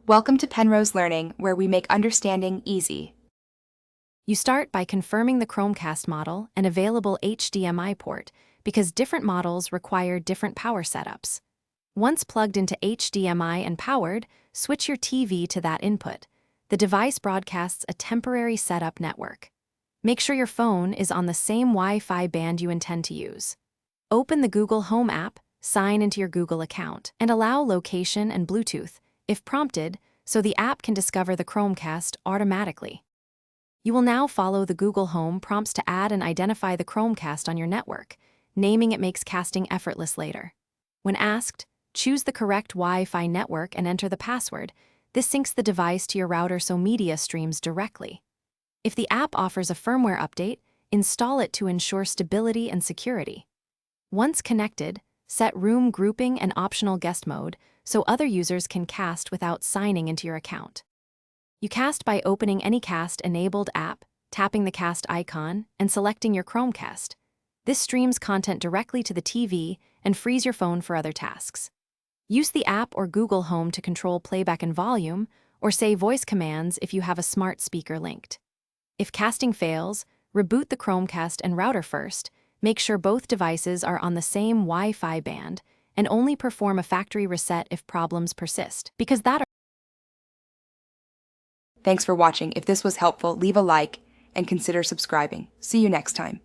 Welcome to Penrose Learning, where we make understanding easy. You start by confirming the Chromecast model and available HDMI port because different models require different power setups. Once plugged into HDMI and powered, switch your TV to that input. The device broadcasts a temporary setup network. Make sure your phone is on the same Wi-Fi band you intend to use. Open the Google Home app, sign into your Google account, and allow location and Bluetooth, if prompted, so the app can discover the Chromecast automatically. You will now follow the Google Home prompts to add and identify the Chromecast on your network. Naming it makes casting effortless later. When asked, choose the correct Wi-Fi network and enter the password. This syncs the device to your router so media streams directly. If the app offers a firmware update, install it to ensure stability and security. Once connected, set room grouping and optional guest mode so other users can cast without signing into your account. You cast by opening any cast-enabled app, tapping the cast icon, and selecting your Chromecast. This streams content directly to the TV and frees your phone for other tasks. Use the app or Google Home to control playback and volume, or say voice commands if you have a smart speaker linked. If casting fails, reboot the Chromecast and router first. Make sure both devices are on the same Wi-Fi band, and only perform a factory reset if problems persist, because that. Thanks for watching. If this was helpful, leave a like and consider subscribing. See you next time.